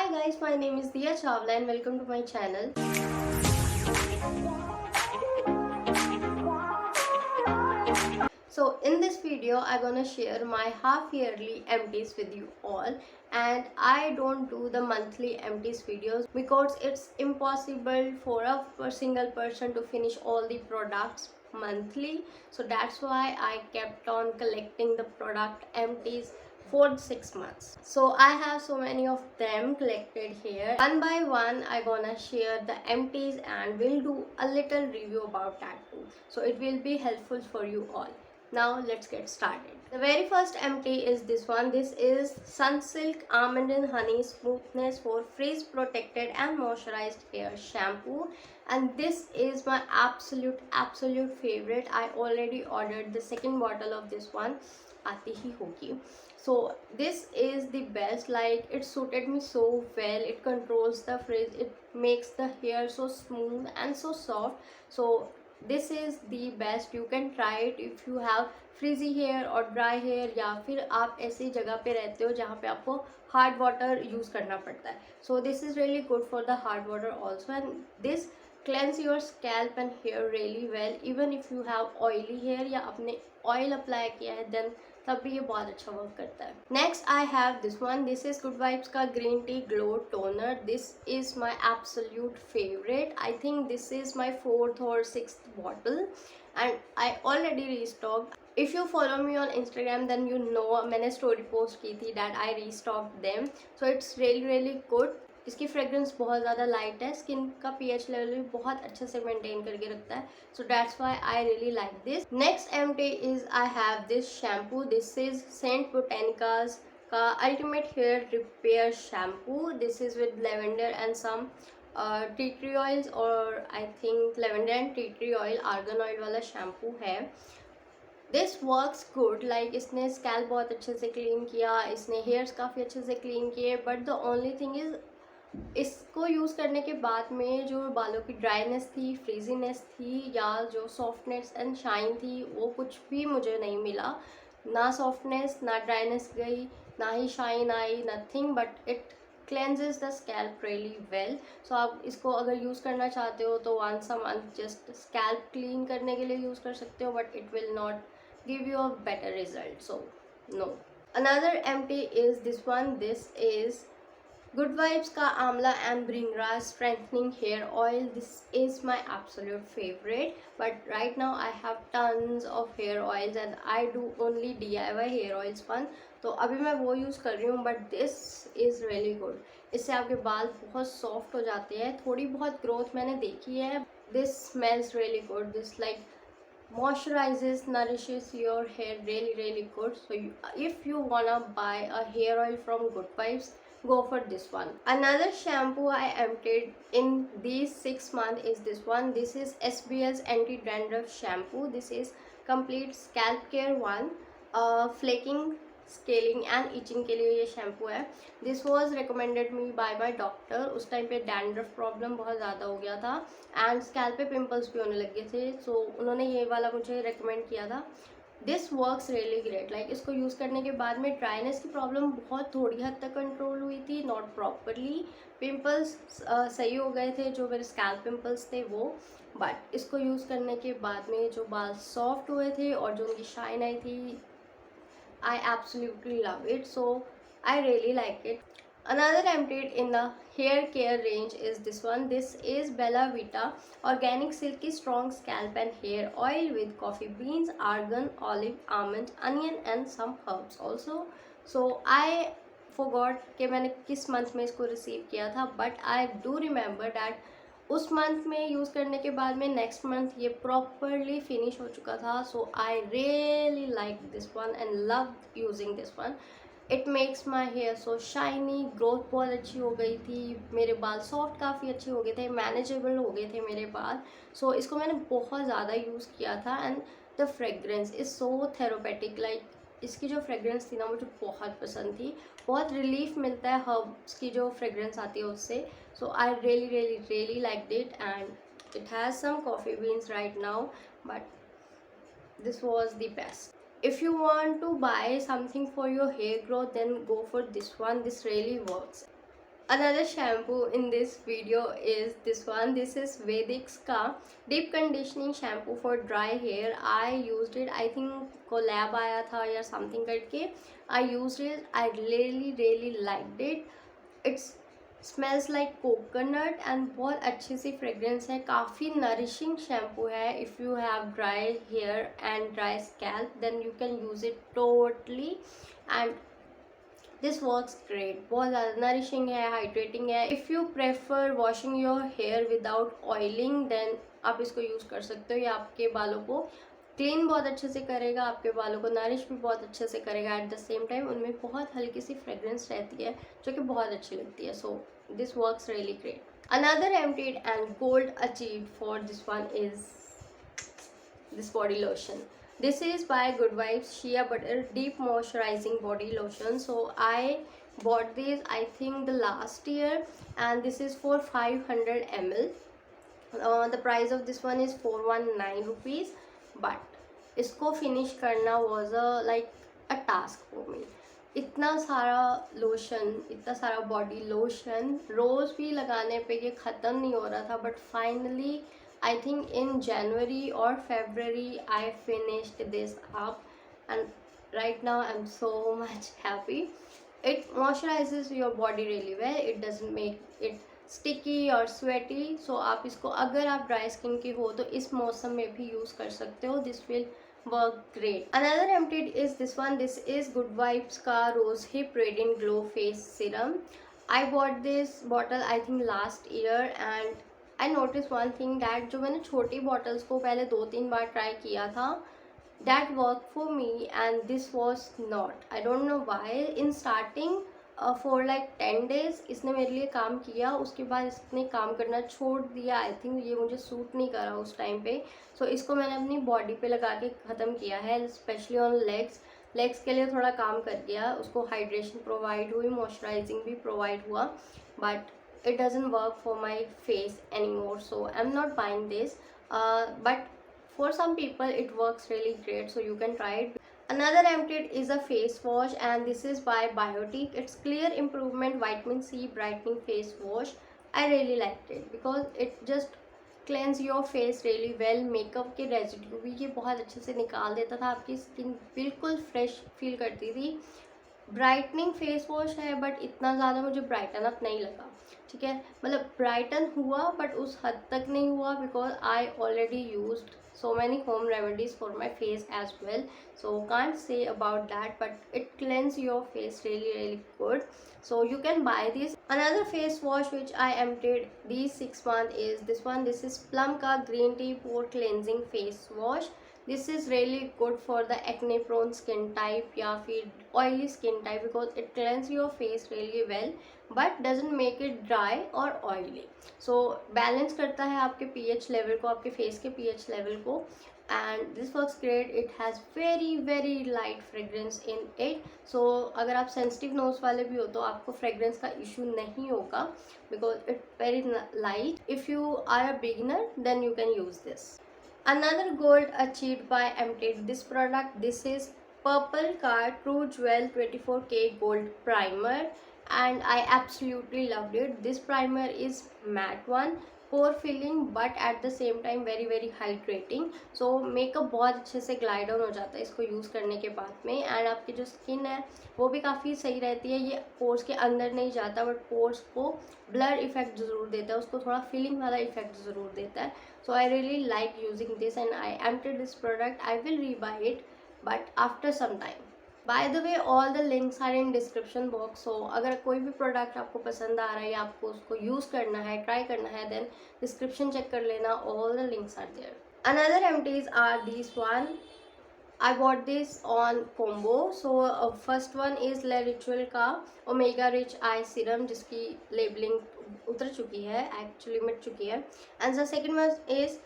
Hi guys, my name is Diya Chawla and welcome to my channel. So in this video, I'm gonna share my half yearly empties with you all, and I don't do the monthly empties videos because it's impossible for a single person to finish all the products monthly. So that's why I kept on collecting the product empties for 6 months. So I have so many of them collected here. One by one, I gonna share the empties and we'll do a little review about that too. So it will be helpful for you all. Now let's get started. The very first empty is this one. This is Sunsilk Almond and Honey Smoothness for Frizz Protected and Moisturized Hair Shampoo, and this is my absolute favorite. I already ordered the second bottle of this one. आती ही होगी. So this is the best. Like, it suited me so well. It controls the frizz, it makes the hair so smooth and so soft. So this is the best. You can try it if you have frizzy hair और dry hair, या फिर आप ऐसी जगह पे रहते हो जहाँ पे आपको हार्ड वाटर यूज़ करना पड़ता है. So this is really good for the hard water also, and this cleanse your scalp and hair really well. Even if you have oily hair या आपने ऑयल अप्लाई किया है देन तब भी ये बहुत अच्छा वर्क करता है. Next I have this one. This is good vibes का green tea glow toner. This is my absolute favourite. I think this is my 4th or 6th bottle and I already restocked. If you follow me on Instagram then you know मैंने story post की थी that I restocked them. So it's really good. इसकी fragrance बहुत ज़्यादा light है, skin का pH level भी बहुत अच्छे से मेंटेन करके रखता है. So that's why I really like this. Next empty is I have this shampoo. This is St Botanica's का ultimate hair repair shampoo. This is with lavender and some tea tree oils, और I think lavender and tea tree oil argan oil वाला shampoo है. This works good. Like इसने scalp बहुत अच्छे से clean किया, इसने हेयर्स काफ़ी अच्छे से क्लीन किए, but the only thing is इसको यूज़ करने के बाद में जो बालों की ड्राइनेस थी, फ्रीजीनेस थी, या जो सॉफ्टनेस एंड शाइन थी, वो कुछ भी मुझे नहीं मिला. ना सॉफ्टनेस ना ड्राइनेस गई, ना ही शाइन आई, nothing, but it cleanses the scalp really well. So आप इसको अगर यूज़ करना चाहते हो तो once a month just scalp clean करने के लिए यूज़ कर सकते हो, but it will not give you a better result, so no. Another empty is this one. This is Good Vibes ka Amla and Bringraj Strengthening Hair Oil. This is my absolute favorite, but right now I have tons of hair oils and I do only DIY hair oils one. तो अभी मैं वो use कर रही हूँ, but this is really good. इससे आपके बाल बहुत सॉफ्ट हो जाते हैं. थोड़ी बहुत ग्रोथ मैंने देखी है. This smells really good. This like moisturizes, nourishes your hair really good. So if you wanna buy a hair oil from Good Vibes, go for this one. Another shampoo I emptied in these 6 months is this one. This is SBS anti dandruff shampoo. This is complete scalp care one. Flaking, scaling and itching के लिए ये shampoo है. This was recommended me bye my doctor. उस time पे dandruff problem बहुत ज़्यादा हो गया था एंड स्कैल्प पे पिंपल्स भी होने लगे थे. सो उन्होंने ये वाला मुझे रिकमेंड किया था. This works really great. Like इसको यूज़ करने के बाद में ड्राइनेस की प्रॉब्लम बहुत थोड़ी हद तक कंट्रोल हुई थी, नॉट प्रॉपरली. पिंपल्स सही हो गए थे, जो मेरे स्कैल्प पिंपल्स थे वो. बट इसको यूज़ करने के बाद में जो बाल सॉफ्ट हुए थे और जो उनकी शाइन आई थी, I absolutely love it. So I really like it. Another emptied in the hair care range is this one. This is Bella Vita Organic Silky Strong Scalp and Hair Oil with coffee beans, argan, olive, almond, onion and some herbs also. So I forgot कि मैंने किस month में इसको receive किया था, but I do remember that उस month में use करने के बाद में नेक्स्ट मंथ ये प्रॉपरली फिनिश हो चुका था. So I really like this one and love using this one. It makes my hair so shiny. Growth बहुत अच्छी हो गई थी, मेरे बाल सॉफ्ट काफ़ी अच्छे हो गए थे, मैनेजेबल हो गए थे मेरे बाल. सो इसको मैंने बहुत ज़्यादा यूज़ किया था and the fragrance is so therapeutic. Like इसकी जो फ्रेग्रेंस थी ना मुझे बहुत पसंद थी. बहुत रिलीफ मिलता है हर्ब्स की जो फ्रेग्रेंस आती है उससे. So I really liked it, and it has some coffee beans right now, but this was the best. If you want to buy something for your hair growth, then go for this one. This really works. Another shampoo in this video is this one. This is Vedix का deep conditioning shampoo for dry hair. I used it. I think collab आया था या something करके. I used it. I really liked it. It's smells like coconut and बहुत अच्छी सी fragrance है. काफ़ी nourishing shampoo है. If you have dry hair and dry scalp, then you can use it totally. And this works great. बहुत ज़्यादा nourishing है, hydrating है. If you prefer washing your hair without oiling then आप इसको use कर सकते हो. ये आपके बालों को क्लीन बहुत अच्छे से करेगा, आपके बालों को नरिश भी बहुत अच्छे से करेगा. एट द सेम टाइम उनमें बहुत हल्की सी फ्रेग्रेंस रहती है जो कि बहुत अच्छी लगती है. So this works really great. Another emptied and gold achieved for this one is this body lotion. This is by Good Vibes Shea Butter Deep Moisturizing Body Lotion. So I bought this I think the last year, and this is for 500 ml. The price of this one is 419 rupees, but इसको finish करना was a like a task for me. इतना सारा lotion, इतना सारा body lotion रोज़ भी लगाने पे ये ख़त्म नहीं हो रहा था. But finally I think in January or February I finished this up, and right now I'm so much happy. It moisturizes your body really well. It doesn't make it sticky or sweaty. So आप इसको अगर आप dry skin के हो तो इस मौसम में भी use कर सकते हो. This will work great. Another emptied is this one. This is Good Vibes का Rose Hip Radiant Glow Face Serum. I bought this bottle I think last year, and I notice one thing that जो मैंने छोटी bottles को पहले 2-3 बार try किया था, that work for me and this was not. I don't know why. In starting for like 10 days इसने मेरे लिए काम किया, उसके बाद इसने काम करना छोड़ दिया. आई थिंक ये मुझे सूट नहीं करा उस टाइम पे. सो इसको मैंने अपनी बॉडी पे लगा के ख़त्म किया है, स्पेशली ऑन लेग्स के लिए थोड़ा काम कर गया. उसको हाइड्रेशन प्रोवाइड हुई, मॉइस्चराइजिंग भी प्रोवाइड हुआ, but it doesn't work for my face anymore, so I'm not buying this. But for some people it works really great, so you can try it. Another emptied is a face wash, and this is by Biotique. It's Clear Improvement Vitamin C Brightening Face Wash. I really liked it because it just cleanse your face really well. Makeup के residue भी ये बहुत अच्छे से निकाल देता था, आपकी स्किन बिल्कुल फ्रेश फील करती थी. ब्राइटनिंग फेस वॉश है बट इतना ज़्यादा मुझे ब्राइटन अप नहीं लगा. ठीक है, मतलब ब्राइटन हुआ बट उस हद तक नहीं हुआ, because I already used so many home remedies for my face as well, so can't say about that, but it cleanse your face really good, so you can buy this. Another face wash which I emptied these 6 months is this one. This is Plum ka green tea pore cleansing face wash. This is really good for the acne prone skin type या फिर oily skin type, because it cleanses your face really well but doesn't make it dry or oily. So balance करता है आपके pH level को, आपके face के pH level को, and this works great. It has very light fragrance in it, so अगर आप sensitive nose वाले भी हो तो आपको fragrance का issue नहीं होगा, because it's very light. If you are a beginner then you can use this. Another gold achieved by Emptied this product. This is Purple का True Jewel 24K Gold Primer, and I absolutely loved it. This primer is matte one, pore filling but at the same time very hydrating. So makeup बहुत अच्छे से glide on हो जाता है इसको use करने के बाद में, एंड आपकी जो स्किन है वो भी काफ़ी सही रहती है. ये पोर्स के अंदर नहीं जाता बट पोर्स को ब्लर इफेक्ट ज़रूर देता है, उसको थोड़ा फिलिंग वाला इफेक्ट ज़रूर देता है. So I really like using this, and I emptied this product. I will rebuy it, but after some time. By the way, all the links are in description box. So अगर कोई भी product आपको पसंद आ रहा है या आपको उसको यूज़ करना है, ट्राई करना है, then description check कर लेना. All the links are there. Another empties are these one. I bought this on combo. So first one is Le Ritual का Omega Rich Eye Serum, जिसकी लेबलिंग उतर चुकी है, एक्चुअली मिट चुकी है. And the second one is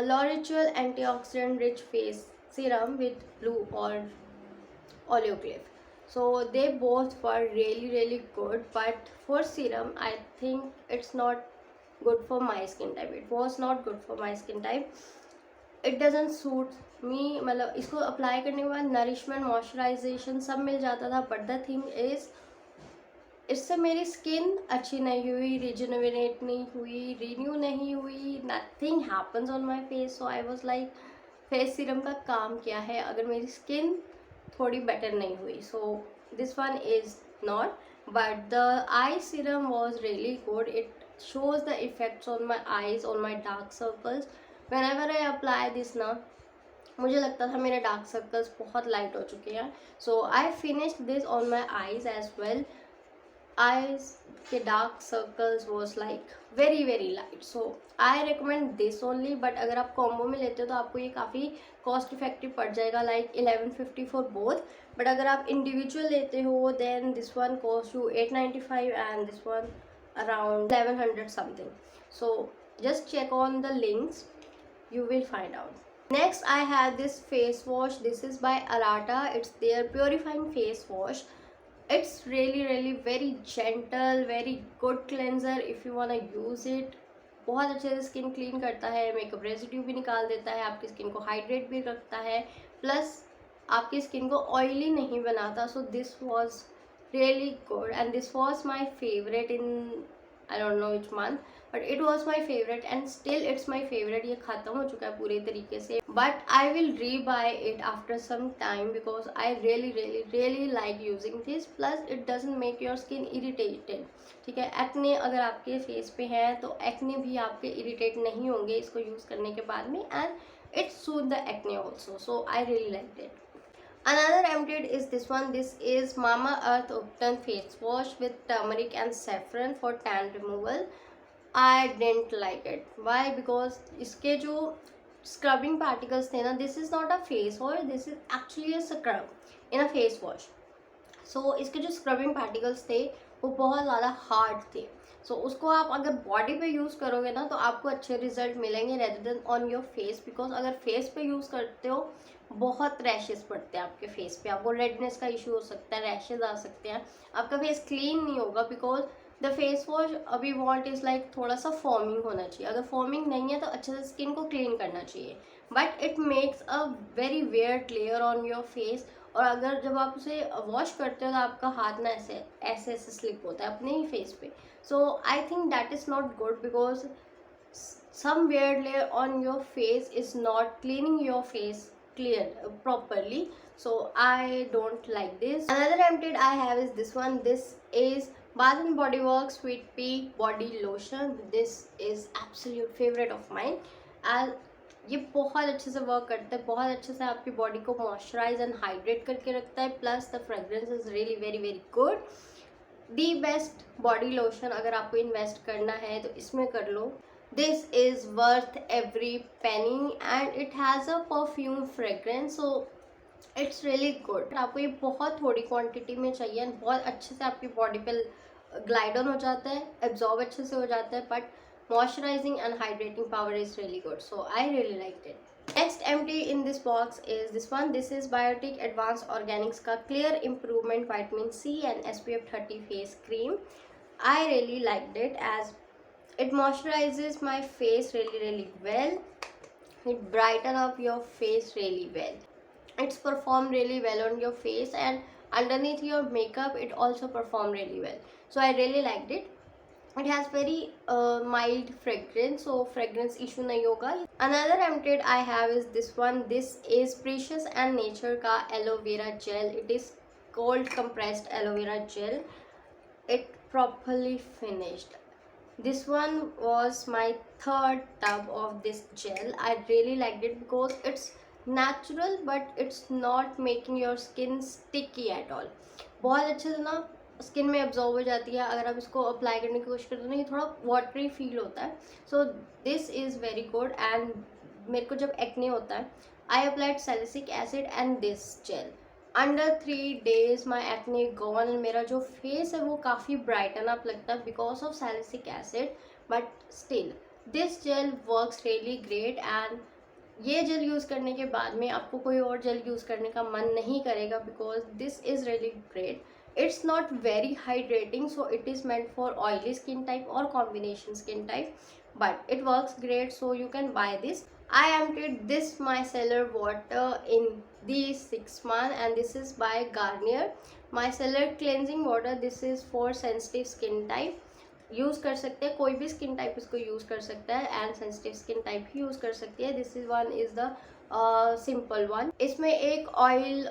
law ritual antioxidant rich face serum with blue और ओलियोक्लिफ. So they both were really good, but for serum I think it's not good for my skin type. It was not good for my skin type. It doesn't suit me. मतलब इसको apply करने के बाद nourishment moisturisation सब मिल जाता था, but the thing is इससे मेरी स्किन अच्छी नहीं हुई, रिजुनविनेट नहीं हुई, रिन्यू नहीं हुई, nothing happens on my face. So I was like face serum का काम क्या है अगर मेरी स्किन थोड़ी बेटर नहीं हुई. So this one is not, but the I serum was really good. It shows the effects on my eyes, on my dark circles. whenever I apply this ना, मुझे लगता था मेरे डार्क सर्कल्स बहुत light हो चुके हैं. So I finished this on my eyes as well. eyes के dark circles was like very very light. So I recommend this only. But अगर आप कॉम्बो में लेते हो तो आपको ये काफ़ी कॉस्ट इफेक्टिव पड़ जाएगा, लाइक 1150 फॉर बोथ. बट अगर आप इंडिविजुअल लेते हो then this one cost you 895 and this one around 1100 something. So just check on the links, you will find out. Next I have this face wash. This is by Arata. It's their purifying face wash. It's really very gentle, very good cleanser if you wanna use it. बहुत अच्छे से skin clean करता है, makeup residue भी निकाल देता है, आपकी स्किन को हाइड्रेट भी रखता है, प्लस आपकी स्किन को ऑयली नहीं बनाता. So this was really good and this was my favorite in I don't know which month, but it was my favorite and still it's my favorite. ये ख़त्म हो चुका है पूरे तरीके से, but I will rebuy it after some time because I really like using this. Plus it doesn't make your skin irritated. ठीक है, एक्ने अगर आपके फेस पे है तो एक्ने भी आपके इरिटेट नहीं होंगे इसको यूज़ करने के बाद में, and it soothes the acne also. So I really liked it. Another emptied is this one. This is Mama Earth Upton face wash with turmeric and saffron for tan removal. I didn't like it. Why? Because इसके जो scrubbing particles थे ना, this is not a face wash, this is actually a scrub in a face wash. So इसके जो scrubbing particles थे वो बहुत ज़्यादा hard थे. सो उसको आप अगर बॉडी पे यूज़ करोगे ना तो आपको अच्छे रिजल्ट मिलेंगे rather than on your face. Because अगर फेस पे यूज़ करते हो बहुत रैशेस पड़ते हैं आपके फेस पे, आपको रेडनेस का इशू हो सकता है, रैशेज आ सकते हैं, आपका फेस क्लीन नहीं होगा. बिकॉज द फेस वॉश अभी वॉन्ट इज़ लाइक थोड़ा सा फॉर्मिंग होना चाहिए. अगर फॉर्मिंग नहीं है तो अच्छे से स्किन को क्लीन करना चाहिए, but it makes a very weird layer on your face. और अगर जब आप उसे वॉश करते हो तो आपका हाथ ना ऐसे ऐसे ऐसे स्लिप होता है अपने ही फेस पे. So I think that is not good because some weird layer on your face is not cleaning your face properly. So I don't like this. Another emptied I have is this one. This is Bath and Body Works Sweet Pea Body Lotion. This is absolute favorite of mine. ये बहुत अच्छे से work करता है, बहुत अच्छे से आपकी बॉडी को मॉइस्चराइज एंड हाइड्रेट करके रखता है. Plus the fragrance is really very good. The best body lotion अगर आपको इन्वेस्ट करना है तो इसमें कर लो. This is worth every penny and it has a perfume fragrance. So it's really good. आपको ये बहुत थोड़ी क्वांटिटी में चाहिए एंड बहुत अच्छे से आपकी बॉडी पे ग्लाइड ऑन हो जाता है, एब्जॉर्ब अच्छे से हो जाता है, but moisturizing and hydrating power is really good. So I really liked it. Next empty in this box is this one. This is Biotic Advanced Organics का Clear Improvement Vitamin C and SPF 30 face cream. I really liked it as it moisturizes my face really well. It brighten up your face really well. It's performed really well on your face and underneath your makeup it also performed really well. So I really liked it. It has very mild fragrance, so fragrance issue nahi hoga. Another emptied I have is this one. This is Precious and Nature ka aloe vera gel. It is cold compressed aloe vera gel. It properly finished. This one was my third tub of this gel. I really liked it because it's natural but it's not making your skin sticky at all. बहुत अच्छे से ना skin में absorb हो जाती है. अगर आप इसको अप्लाई करने की कोशिश करते हो तो ये थोड़ा वाटरी फील होता है. So this is very good. And मेरे को जब एक्ने होता है I applied salicylic acid and this gel. Under 3 days my acne gone and मेरा जो फेस है वो काफ़ी ब्राइटन अप लगता है because of salicylic acid. But still this gel works really great. And ये जेल यूज़ करने के बाद में आपको कोई और जेल यूज़ करने का मन नहीं करेगा because this is really great. It's not very hydrating, so it is meant for oily skin type or combination skin type, but it works great, so you can buy this. I emptied this micellar water in these 6 months and this is by Garnier. micellar cleansing water, this is for sensitive skin type. Use कर सकते हैं, कोई भी skin type इसको use कर सकता है and sensitive skin type he use कर सकती है. This is one is the simple one. इसमें एक ऑयल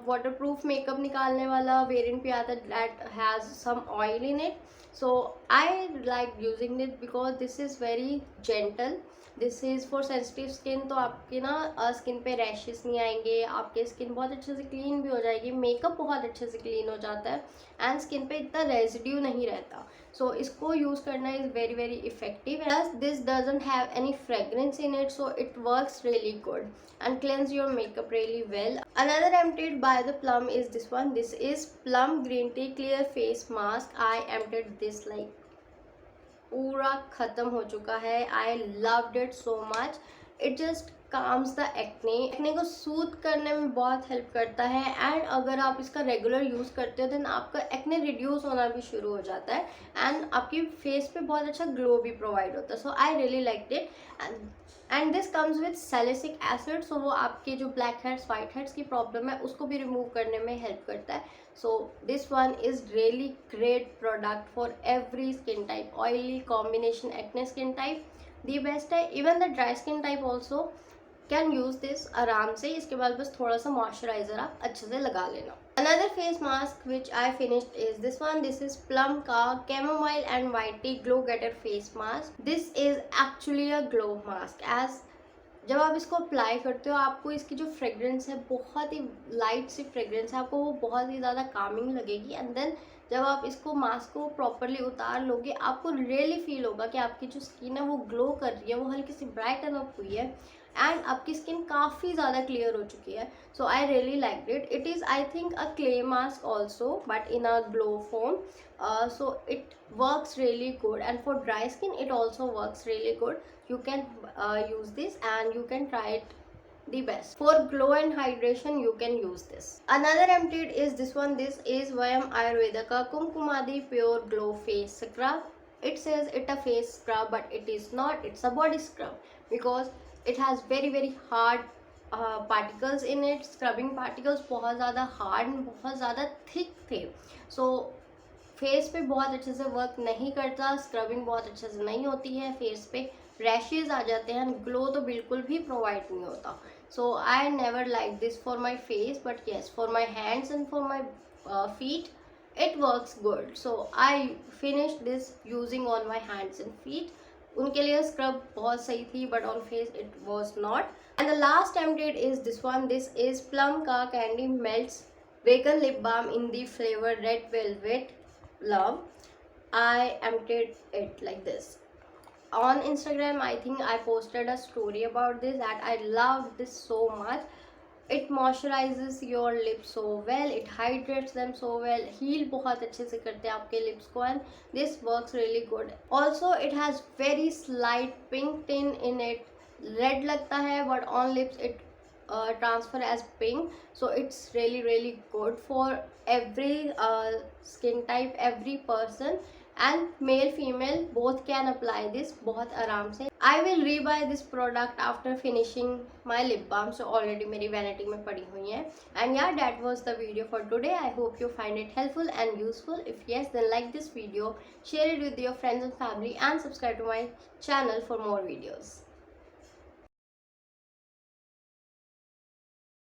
वाटर प्रूफ मेकअप निकालने वाला वेरिएंट भी आता है that has some oil in it. So I like using it because this is very gentle. This is for sensitive skin. तो आपकी ना स्किन पे रैशेस नहीं आएंगे, आपके स्किन बहुत अच्छे से क्लीन भी हो जाएगी, मेकअप बहुत अच्छे से क्लीन हो जाता है एंड स्किन पे इतना रेजिड्यू नहीं रहता. सो इसको यूज़ करना is very very effective. Plus this doesn't have any fragrance in it, so it works really good and cleanse your makeup really well. Another emptied by the Plum is this one. This is Plum Green Tea Clear Face Mask. I emptied this like पूरा ख़त्म हो चुका है. I loved it so much. It just calms the acne. Acne को सूद करने में बहुत help करता है एंड अगर आप इसका रेगुलर यूज़ करते हो देन आपका एक्ने रिड्यूस होना भी शुरू हो जाता है एंड आपकी फेस पे बहुत अच्छा ग्लो भी प्रोवाइड होता है. So I really like it and this comes with salicylic acid. So वो आपके जो ब्लैक हेड्स वाइट हेड्स की प्रॉब्लम है उसको भी रिमूव करने में हेल्प करता है. So this one is really great product for every skin type. Oily combination acne skin type the best है. Even the dry skin type also can use this आराम से. इसके बाद बस थोड़ा सा मॉइस्चराइजर आप अच्छे से लगा लेना. Another face mask which I finished is this one. This is Plum का Chamomile and White Tea Glow Getter face mask. This is actually a glow mask as जब आप इसको अप्लाई करते हो आपको इसकी जो फ्रेग्रेंस है बहुत ही लाइट सी फ्रेग्रेंस है, आपको वो बहुत ही ज़्यादा कामिंग लगेगी एंड देन जब आप इसको मास्क को प्रॉपरली उतार लोगे आपको रियली फील होगा कि आपकी जो स्किन है वो ग्लो कर रही है, वो हल्की सी ब्राइटन अप हुई है एंड आपकी स्किन काफ़ी ज़्यादा क्लियर हो चुकी है. So I really like it. It is I think a clay mask also but in a glow form. So it works really good and for dry skin it also works really good. You can use this and you can try it the best. For glow and hydration you can use this. Another emptied is this one. This is Vayam Ayurvedika Kumkumadi Pure Glow Face Scrub. It says it a face scrub but it is not. It's a body scrub because it has very very hard particles in it. Scrubbing particles बहुत ज़्यादा hard बहुत ज़्यादा thick थे. So face पे बहुत अच्छे से work नहीं करता, स्क्रबिंग बहुत अच्छे से नहीं होती है, फेस पे रैशेज आ जाते हैं, ग्लो तो बिल्कुल भी प्रोवाइड नहीं होता. So I never like this for my face but yes for my hands and for my feet it works good. So I finish this using on my hands and feet. उनके लिए scrub बहुत सही थी but on face it was not. And the last emptied is this one. This is plum का candy melts vegan lip balm in the flavour red velvet love. I emptied it like this. On Instagram I think I posted a story about this that I love this so much. It moisturizes your lips so well, it hydrates them so well, heal बहुत अच्छे से करते हैं आपके lips को and this works really good. Also it has very slight pink tint in it. Red लगता है but on lips it transfer as pink. So it's really really good for every skin type, every person and male female both can apply this बहुत आराम से. I will rebuy this product after finishing my lip balm. So already मेरी vanity में पड़ी हुई है. And yeah, that was the video for today. I hope you find it helpful and useful. If yes, then like this video, share it with your friends and family and subscribe to my channel for more videos.